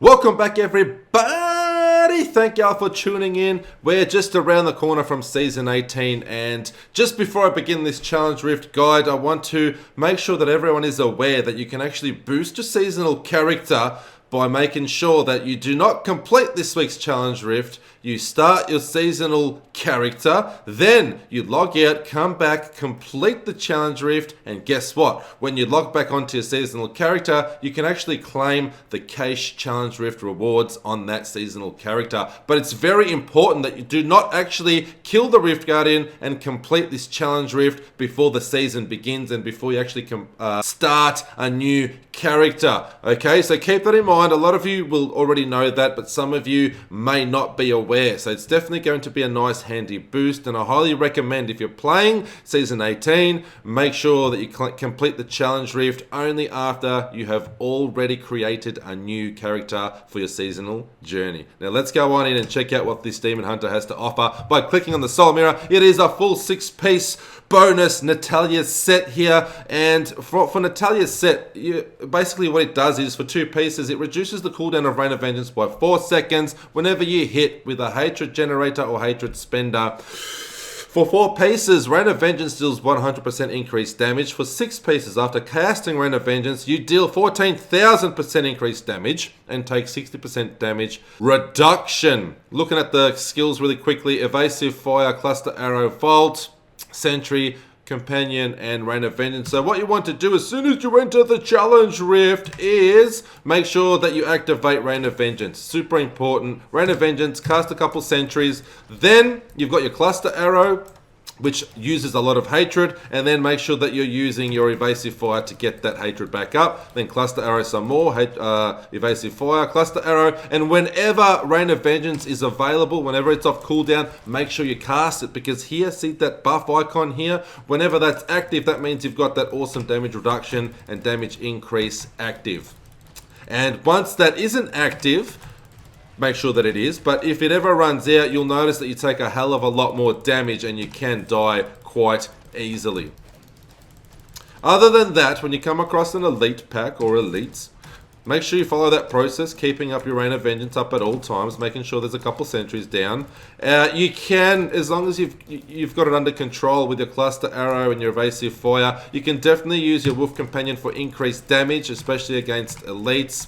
Welcome back, everybody. Thank y'all for tuning in. We're just around the corner from Season 18, and just before I begin this Challenge Rift guide, I want to make sure that everyone is aware that you can actually boost your seasonal character by making sure that you do not complete this week's Challenge Rift. You start your seasonal character, then you log out, come back, complete the Challenge Rift, and guess what? When you log back onto your seasonal character, you can actually claim the Cache Challenge Rift rewards on that seasonal character. But it's very important that you do not actually kill the Rift Guardian and complete this Challenge Rift before the season begins and before you actually start a new character. Okay, so keep that in mind. A lot of you will already know that, but some of you may not be aware. So it's definitely going to be a nice handy boost, and I highly recommend if you're playing Season 18, make sure that you complete the Challenge Rift only after you have already created a new character for your seasonal journey. Now let's go on in and check out what this Demon Hunter has to offer by clicking on the Soul Mirror. It is a full 6-piece bonus Natalia set here, and for Natalia's set, basically what it does is for 2 pieces, it reduces the cooldown of Rain of Vengeance by 4 seconds whenever you hit with a Hatred Generator or Hatred Spender. For 4 pieces, Rain of Vengeance deals 100% increased damage. For 6 pieces, after casting Rain of Vengeance, you deal 14,000% increased damage and take 60% damage reduction. Looking at the skills really quickly, Evasive Fire, Cluster Arrow, Vault, Sentry, Companion, and Rain of Vengeance. So what you want to do as soon as you enter the Challenge Rift is make sure that you activate Rain of Vengeance. Super important. Rain of Vengeance, cast a couple sentries. Then you've got your Cluster Arrow, which uses a lot of hatred, and then make sure that you're using your Evasive Fire to get that hatred back up. Then Cluster Arrow some more, Evasive Fire, Cluster Arrow, and whenever Rain of Vengeance is available, whenever it's off cooldown, make sure you cast it, because here, see that buff icon here? Whenever that's active, that means you've got that awesome damage reduction and damage increase active. And once that isn't active, make sure that it is, but if it ever runs out, you'll notice that you take a hell of a lot more damage and you can die quite easily. Other than that, when you come across an elite pack or elites, make sure you follow that process, keeping up your Rain of Vengeance up at all times, making sure there's a couple sentries down. You can, as long as you've got it under control with your Cluster Arrow and your Evasive Fire, you can definitely use your Wolf Companion for increased damage, especially against elites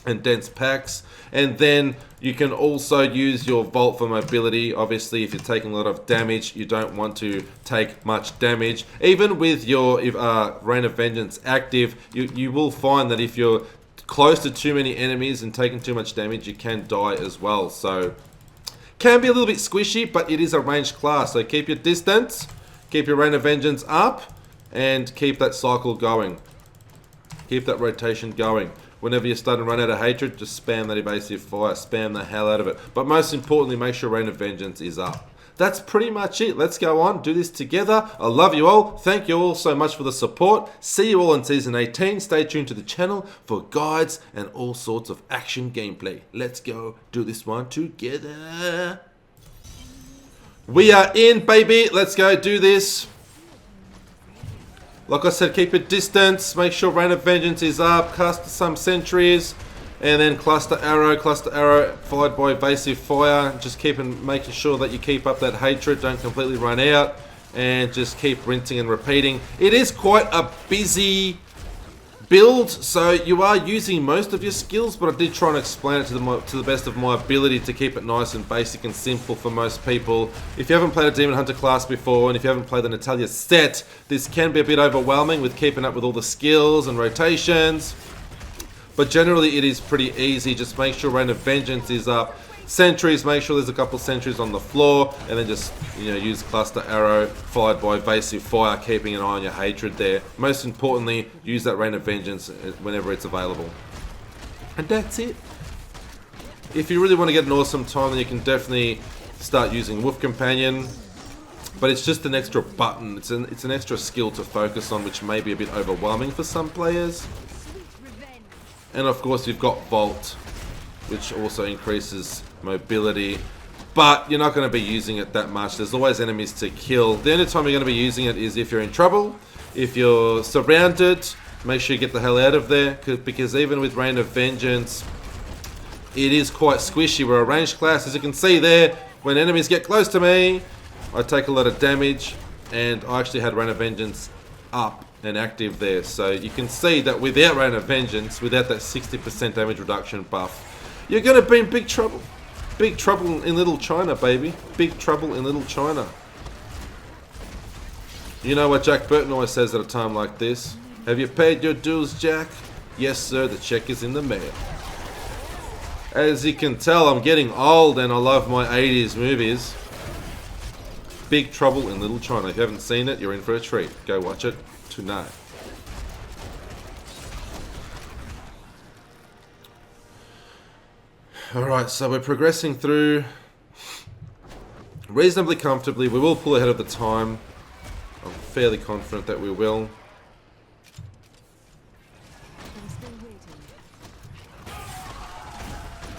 and dense packs. And then you can also use your Vault for mobility. Obviously, if you're taking a lot of damage, you don't want to take much damage. Even with your Rain of Vengeance active, you will find that if you're close to too many enemies and taking too much damage, you can die as well. So, can be a little bit squishy, but it is a ranged class. So keep your distance, keep your Rain of Vengeance up, and keep that cycle going. Keep that rotation going. Whenever you're starting to run out of hatred, just spam that Evasive Fire, spam the hell out of it. But most importantly, make sure Rain of Vengeance is up. That's pretty much it. Let's go on, do this together. I love you all. Thank you all so much for the support. See you all in Season 18. Stay tuned to the channel for guides and all sorts of action gameplay. Let's go do this one together. We are in, baby. Let's go do this. Like I said, keep your distance, make sure Rain of Vengeance is up, cast some sentries, and then Cluster Arrow, followed by Evasive Fire. Just making sure that you keep up that hatred, don't completely run out, and just keep rinsing and repeating. It is quite a busy build, so you are using most of your skills, but I did try and explain it to the best of my ability to keep it nice and basic and simple for most people. If you haven't played a Demon Hunter class before, and if you haven't played the Natalia set, this can be a bit overwhelming with keeping up with all the skills and rotations, but generally it is pretty easy. Just make sure Rain of Vengeance is up. Sentries, make sure there's a couple sentries on the floor, and then just use Cluster Arrow followed by Evasive Fire, keeping an eye on your hatred there. Most importantly, use that Rain of Vengeance whenever it's available. And that's it. If you really want to get an awesome time, then you can definitely start using Wolf Companion, but it's just an extra button. It's an extra skill to focus on, which may be a bit overwhelming for some players. And of course, you've got Vault, which also increases mobility, but you're not going to be using it that much. There's always enemies to kill. The only time you're going to be using it is if you're in trouble, if you're surrounded. Make sure you get the hell out of there, because even with Rain of Vengeance, it is quite squishy. We're a ranged class, as you can see there. When enemies get close to me, I take a lot of damage, and I actually had Rain of Vengeance up and active there. So you can see that without Rain of Vengeance, without that 60% damage reduction buff, you're going to be in big trouble. Big trouble in Little China, baby. Big trouble in Little China. You know what Jack Burton always says at a time like this? Have you paid your dues, Jack? Yes, sir, the check is in the mail. As you can tell, I'm getting old and I love my 80s movies. Big Trouble in Little China. If you haven't seen it, you're in for a treat. Go watch it tonight. Alright, so we're progressing through reasonably comfortably. We will pull ahead of the time. I'm fairly confident that we will.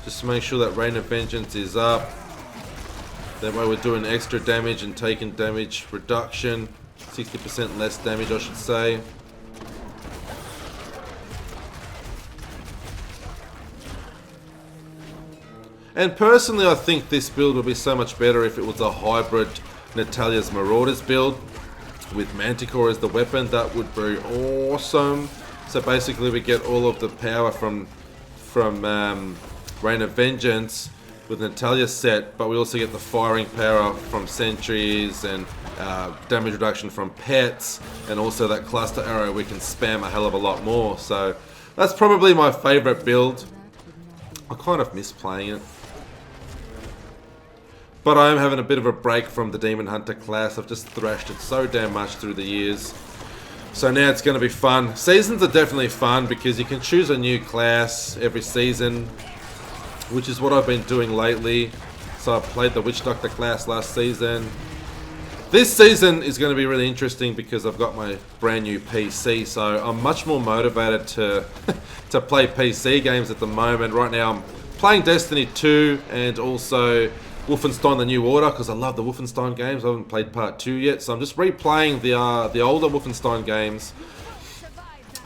Just make sure that Rain of Vengeance is up. That way we're doing extra damage and taking damage reduction. 60% less damage, I should say. And personally, I think this build would be so much better if it was a hybrid Natalia's Marauders build with Manticore as the weapon. That would be awesome. So basically we get all of the power from Rain of Vengeance with Natalia set, but we also get the firing power from sentries and damage reduction from pets, and also that cluster arrow we can spam a hell of a lot more. So that's probably my favorite build. I kind of miss playing it. But I am having a bit of a break from the Demon Hunter class. I've just thrashed it so damn much through the years. So now it's going to be fun. Seasons are definitely fun because you can choose a new class every season, which is what I've been doing lately. So I played the Witch Doctor class last season. This season is going to be really interesting because I've got my brand new PC, so I'm much more motivated to to play PC games at the moment. Right now I'm playing Destiny 2 and also Wolfenstein The New Order because I love the Wolfenstein games. I haven't played part 2 yet, so I'm just replaying the older Wolfenstein games.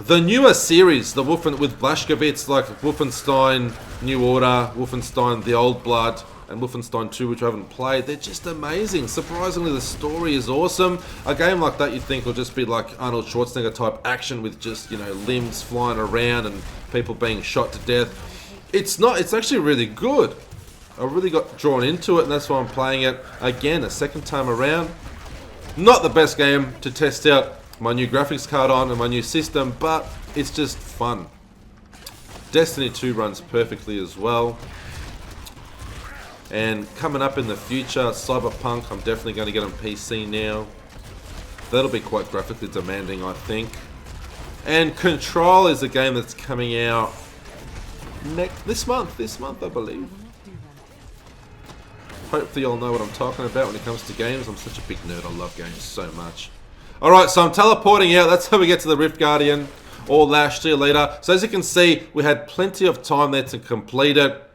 The newer series, the with Blazkowicz, like Wolfenstein New Order, Wolfenstein The Old Blood, and Wolfenstein 2, which I haven't played, they're just amazing. Surprisingly, the story is awesome. A game like that you'd think will just be like Arnold Schwarzenegger type action with just, you know, limbs flying around and people being shot to death. It's not, it's actually really good. I really got drawn into it, and that's why I'm playing it again a second time around. Not the best game to test out my new graphics card on and my new system, but it's just fun. Destiny 2 runs perfectly as well. And coming up in the future, Cyberpunk, I'm definitely going to get on PC now. That'll be quite graphically demanding, I think. And Control is a game that's coming out this month, I believe. Hopefully you'll know what I'm talking about when it comes to games. I'm such a big nerd, I love games so much. Alright, so I'm teleporting out. That's how we get to the Rift Guardian. Or Lash, see you later. So as you can see, we had plenty of time there to complete it.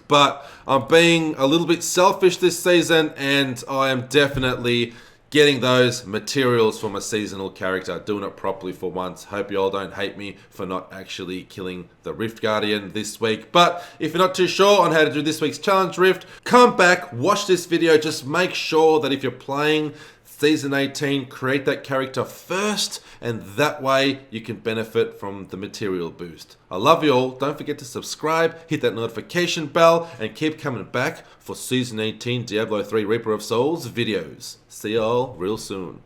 But I'm being a little bit selfish this season, and I am definitely getting those materials for my seasonal character. Doing it properly for once. Hope you all don't hate me for not actually killing the Rift Guardian this week. But if you're not too sure on how to do this week's challenge Rift, come back, watch this video. Just make sure that if you're playing Season 18, create that character first, and that way you can benefit from the material boost. I love you all. Don't forget to subscribe, hit that notification bell, and keep coming back for Season 18 Diablo 3 Reaper of Souls videos. See y'all real soon.